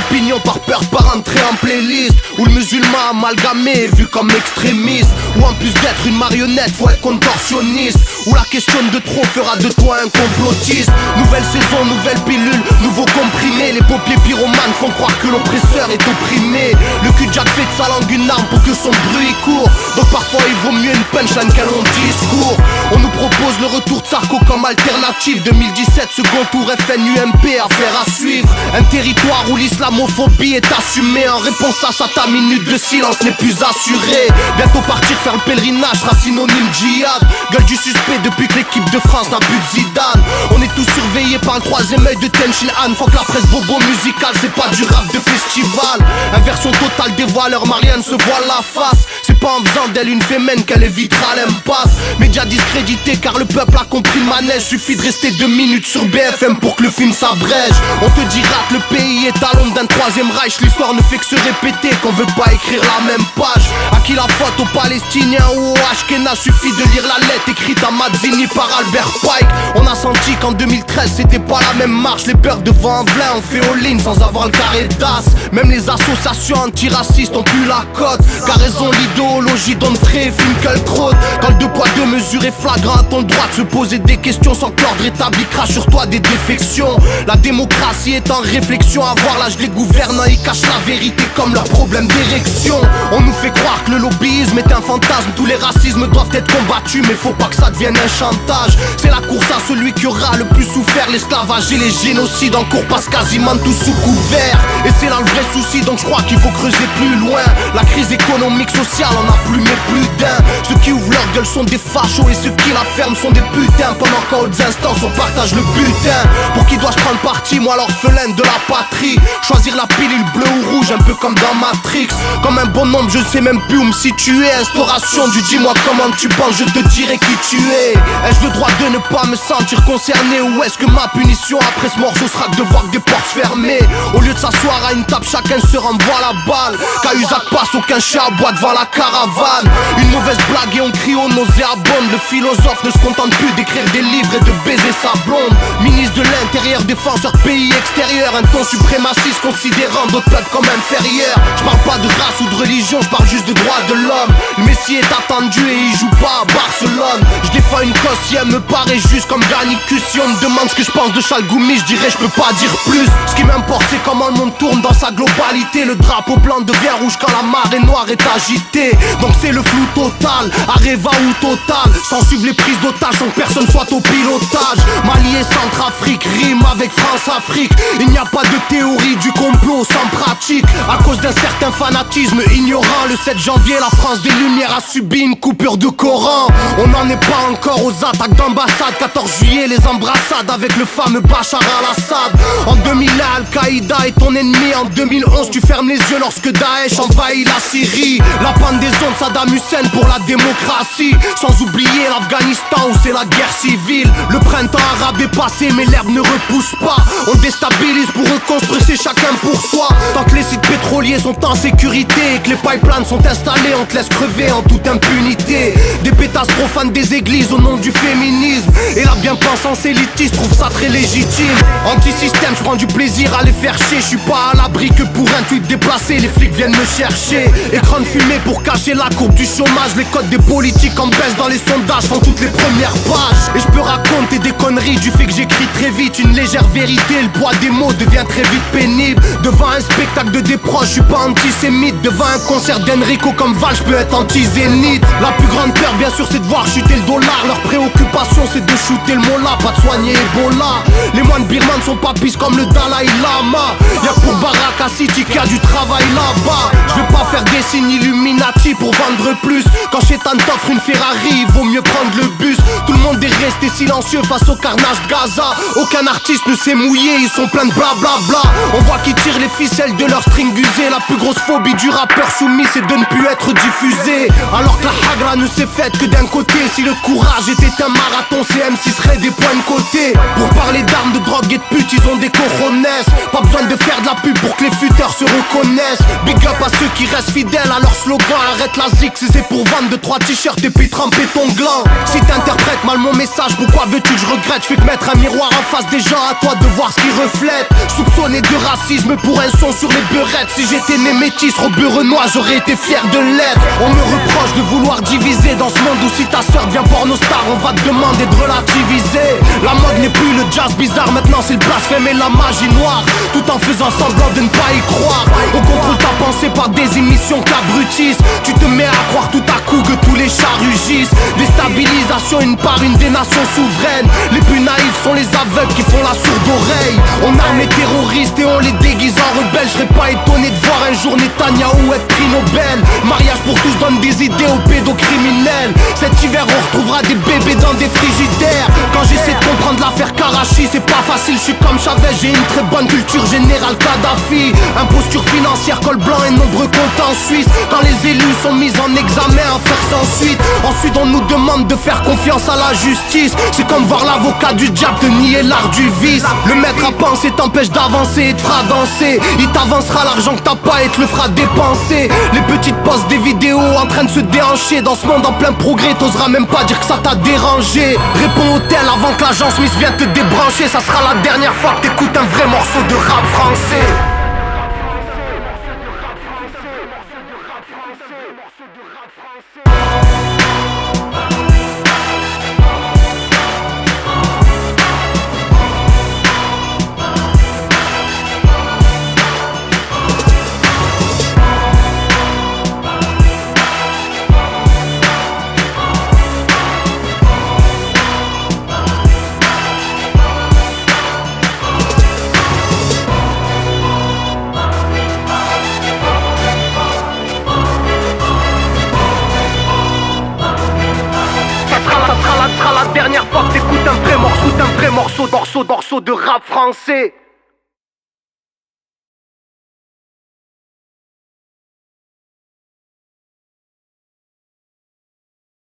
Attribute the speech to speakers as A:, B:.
A: opinions par peur par entrer en playlist. Où le musulman amalgamé est vu comme extrémiste. Ou en plus d'être une marionnette faut être contorsionniste. Où la question de trop fera de toi un complotiste. Nouvelle saison, nouvelle pilule, nouveau comprimé. Les paupiers pyromanes font croire que l'oppresseur est opprimé. Le cul-de-jack fait de sa langue une arme pour que son bruit court. Donc parfois il vaut mieux une punchline qu'un long discours. On nous propose le retour de Sarko comme alternative. 2017 second tour FNUMP, affaire à suivre. Un territoire où l'islamophobie est assumée. En réponse à ça ta minute de silence n'est plus assurée. Bientôt partir faire le pèlerinage sera synonyme djihad. Gueule du suspect depuis que l'équipe de France n'a plus de Zidane. On est tous surveillés par le troisième œil de Tenchin Han. Faut que la presse bobo musicale c'est pas du rap de festival. Inversion totale des voileurs, Marianne se voile la face. C'est pas en faisant d'elle une fémène qu'elle évitera l'impasse. Média discrédité car le peuple a compris le manège. Suffit de rester 2 minutes sur BFM pour que le film s'abrège. On te dira que le pays est à l'ombre d'un troisième Reich. L'histoire ne fait que se répéter, qu'on veut pas écrire la même page. À qui la faute, aux Palestiniens ou aux Ashkenaz? Suffit de lire la lettre écrite à Mazzini par Albert Pike. On a senti qu'en 2013 c'était pas la même marche. Les peurs devant Velin ont fait all-in sans avoir le carré d'as. Même les associations antiracistes ont plus la cote. Car raison l'idéologie d'Onfray et Finkielkraut. Quand le 2 poids 2 mesures est flagrant, ton droit de se poser des questions sans que l'ordre établi crache sur toi des défections. La démocratie est en réflexion, à voir l'âge les gouvernants ils cachent la vérité comme leur problème d'érection. On nous fait croire que le lobbyisme est un fantasme. Tous les racismes doivent être combattus, mais faut pas que ça devienne un chantage. C'est la course à celui qui aura le plus souffert. L'esclavage et les génocides en cours passent quasiment tous sous couvert. Et c'est là le vrai souci, donc je crois qu'il faut creuser plus loin. La crise économique, sociale, on a plus mais plus d'un. Ceux qui ouvrent leur gueule sont des fachos et ceux qui la ferment sont des putains. Pendant qu'à autres instances on partage le butin. Pour qui dois-je prendre parti, moi l'orphelin de la patrie? Choisir la pilule bleue ou rouge, un peu comme dans Matrix. Comme un bonhomme, je sais même plus où me situer. Instauration du dis-moi comment tu penses, je te dirai qui tu es. Ai-je le droit de ne pas me sentir concerné? Ou est-ce que ma punition après ce morceau sera de voir des portes fermées? Au lieu de s'asseoir à une table, chacun se renvoie la balle. Cahuzac passe, aucun chat aboie devant la caravane. Une mauvaise blague et on crie au nauséabonde. Le philosophe ne se contente plus d'écrire des livres et de baiser sa blonde. Ministre de l'Intérieur, défenseur de pays extérieur. Un ton suprémaciste considérant d'autres peuples comme inférieurs. Je parle pas de race ou de religion, je parle juste de droits de l'homme. Le Messie est attendu et il joue pas à Barcelone. Je défends une cause si elle me paraît juste comme Garnicus. Si on me demande ce que je pense de Chalgoumi, je dirais je peux pas dire plus. Ce qui m'importe c'est comment le monde tourne dans sa globalité. Le drapeau blanc devient rouge quand la marée noire est agitée. Donc c'est le flou total, Areva ou Total. Sans suivre les prises d'otages sans que personne soit au pilotage. Mali et Centrafrique, rime avec France-Afrique. Il n'y a pas de théorie du complot sans pratique. À cause d'un certain fanatisme ignorant, le 7 janvier la France des Lumières a subi une coupure de Coran. On n'en est pas encore aux attaques d'ambassade. 14 juillet les embrassades avec le fameux Bachar al-Assad. En 2001 Al-Qaïda est ton ennemi. En 2011 tu fermes les yeux lorsque Daesh envahit la Syrie. La panne des ondes Saddam Hussein pour la démocratie. Sans oublier l'Afghanistan où c'est la guerre civile. Le printemps arabe est passé mais l'herbe ne repousse pas. On déstabilise pour reconstruire, c'est chacun pour soi. Tant que les sites pétroliers sont en sécurité et que les pipelines sont installés, on te laisse crever en toute impunité. Des pétasses profanes des églises au nom du féminisme. Et la bien-pensance élitiste trouve ça très légitime. Anti-système, je prends du plaisir à les faire chier. Je suis pas à l'abri que pour un tweet déplacé les flics viennent me chercher. Écran de fumée pour cacher la courbe du chômage. Les codes des politiques en baisse dans les sondages font toutes les premières pages. Et je peux raconter des conneries du fait que j'écris très vite. Une légère vérité, le poids des mots devient très vite pénible. Devant un spectacle de déproche, je suis pas antisémite. Devant un concert d'Enrico comme Val, je peux être anti-zénite. La plus grande peur bien sûr c'est de voir chuter le dollar. Leur préoccupation c'est de shooter le mollah, pas de soigner Ebola. Les moines birmans ne sont pas pisses comme le Dalai Lama. Y'a que pour Baraka City qu'il y a du travail là-bas. Je vais pas faire des signes Illuminati pour vendre plus. Quand Chétan t'offre une Ferrari, il vaut mieux prendre le bus. Tout le monde est resté silencieux face au carnage de Gaza. Aucun artiste ne s'est mouillé, ils sont pleins de blablabla. On voit qu'ils tirent les ficelles de leur string usé. La plus grosse phobie du rappeur soumis c'est de ne plus être diffusé. Alors que la hagra ne s'est faite que d'un côté. Si le courage était un marathon, ces MC seraient des points de côté. Pour parler d'armes, de drogue et de pute, ils ont des cojones. Pas besoin de faire de la pub pour que les futeurs se reconnaissent. Big up à ceux qui restent fidèles à leur slogan. Arrête la zik, c'est pour vendre fan de 3 t-shirts et puis tremper ton gland. Si t'interprètes mal mon message, pourquoi veux-tu que je regrette? Je fais que mettre un miroir en face des gens, à toi de voir ce qu'ils reflètent. Soupçonné de racisme pour un son sur les beurettes. Si j'étais né métis, Renoir, j'aurais été fier de l'être. On me reproche de vouloir diviser dans ce monde où si ta sœur devient pornostar, on va te demander de relativiser. La mode n'est plus le jazz bizarre, maintenant c'est le blasphème et la magie noire, tout en faisant semblant de ne pas y croire. On contrôle ta pensée par des émissions qui abrutissent. Tu te mets à croire tout à coup que tous les chats rugissent. Déstabilisation une par une des nations souveraines. Les plus naïfs sont les aveugles qui font la sourde oreille. On arme les terroristes et on les déguise en rebelles. Je serais pas étonné de voir un jour Netanyahou être prix Nobel. Mariage pour tous donne des idées aux pédocriminels. Cet hiver on retrouvera des bébés dans des frigidaires. Quand j'essaie de comprendre l'affaire Karachi, c'est pas facile, je suis comme Chavez, j'ai une très bonne culture générale Kadhafi. Imposture financière, col blanc et nombreux comptes en Suisse. Quand les élus sont mis en examen, affaire sans suite. Ensuite on nous demande de faire confiance à la justice. C'est comme voir l'avocat du diable de nier l'art du vice. Le maître à penser t'empêche d'avancer et te fera danser. Il t'avancera l'argent que t'as pas et te le fera dépenser. Les petites postes des vidéos en train de se déhancher. Dans ce monde en plein progrès, t'oseras même pas dire que ça t'a dérangé. Réponds au tel avant que l'agent Smith vienne te débrancher. Ça sera la dernière fois que t'écoutes un vrai morceau de rap français. La dernière fois que t'écoutes un vrai morceau de rap français.